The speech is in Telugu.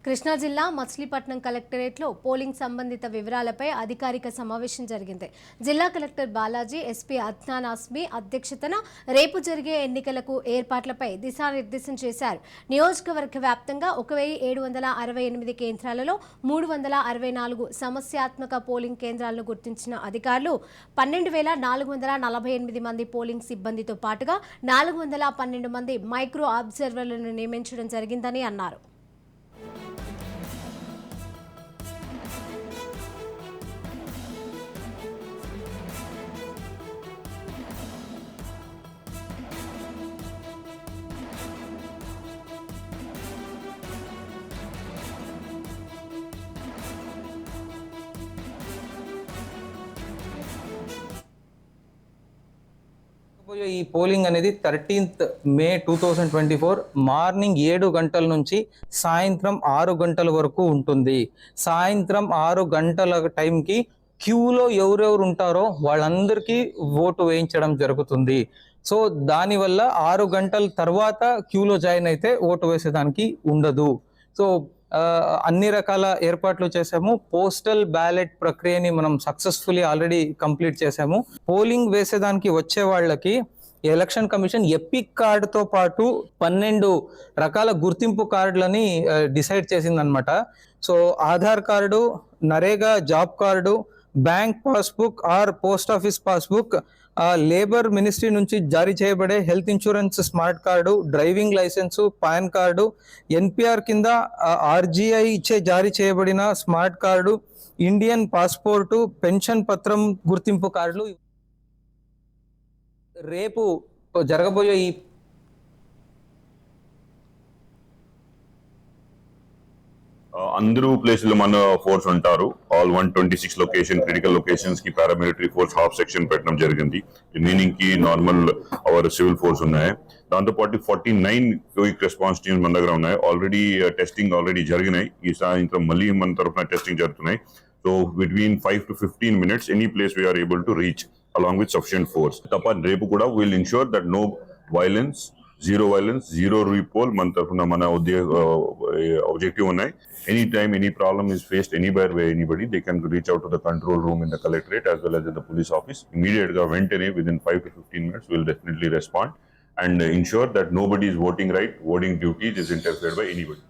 కృష్ణా జిల్లా మచిలీపట్నం కలెక్టరేట్లో పోలింగ్ సంబంధిత వివరాలపై అధికారిక సమావేశం జరిగింది. జిల్లా కలెక్టర్ బాలాజీ, ఎస్పీ అద్నాన్ ఆస్మీ అధ్యక్షతన రేపు జరిగే ఎన్నికలకు ఏర్పాట్లపై దిశానిర్దేశం చేశారు. నియోజకవర్గ వ్యాప్తంగా 1768 కేంద్రాలలో 364 సమస్యాత్మక పోలింగ్ కేంద్రాలను గుర్తించిన అధికారులు 12,448 మంది పోలింగ్ సిబ్బందితో పాటుగా 412 మంది మైక్రో అబ్జర్వర్లను నియమించడం జరిగిందని అన్నారు. ఈ పోలింగ్ అనేది 13th మే 2024 మార్నింగ్ 7 గంటల నుంచి సాయంత్రం 6 గంటల వరకు ఉంటుంది. సాయంత్రం 6 గంటల టైంకి క్యూలో ఎవరెవరు ఉంటారో వాళ్ళందరికీ ఓటు వేయించడం జరుగుతుంది. సో దానివల్ల 6 గంటల తర్వాత క్యూలో జాయిన్ అయితే ఓటు వేసేదానికి ఉండదు. సో అన్ని రకాల ఏర్పాట్లు చేసాము. పోస్టల్ బ్యాలెట్ ప్రక్రియని మనం సక్సెస్ఫుల్లీ ఆల్రెడీ కంప్లీట్ చేసాము. పోలింగ్ వేసేదానికి వచ్చే వాళ్ళకి ఎలక్షన్ కమిషన్ ఎపిక్ కార్డుతో పాటు 12 రకాల గుర్తింపు కార్డులని డిసైడ్ చేసిందనమాట. So Aadhaar card, NREGA job card, bank passbook or post office passbook, labour ministry నుంచి జారీ చేయబడే health insurance smart card, driving licence, pan card, NPR కింద ఆర్జీఐ ఇచ్చే జారీ చేయబడిన smart card, Indian passport, pension పత్రం గుర్తింపు కార్డులు. రేపు జరగబోయే ఈ అందరూ ప్లేసులు మన ఫోర్స్ ఉంటారు. ఆల్ 126 లొకేషన్ క్రిటికల్ లొకేషన్స్ కి పారామిలిటరీ ఫోర్స్ హాఫ్ సెక్షన్ పెట్టడం జరిగింది. రిమైనింగ్ కి నార్మల్ అవర్ సివిల్ ఫోర్స్ ఉన్నాయి. దాంతో పాటు 49 క్విక్ రెస్పాన్స్ టీమ్స్ మన దగ్గర ఉన్నాయి. ఆల్రెడీ టెస్టింగ్ ఆల్రెడీ జరిగినాయి. ఈ సాయంత్రం మళ్ళీ మన తరఫున టెస్టింగ్ జరుగుతున్నాయి. So between 5 to 15 minutes any place we are able to reach along with sufficient force. తప్ప రేపు కూడా will ensure that no violence, zero repoll మన తరఫున మన objective ఉన్నాయి. Any time any problem is faced anywhere by anybody, they can reach out to the control room in the collectorate as well as in the police office. Immediate వెంటనే within 5 to 15 minutes we will definitely respond and ensure that nobody is voting duty is interfered by anybody.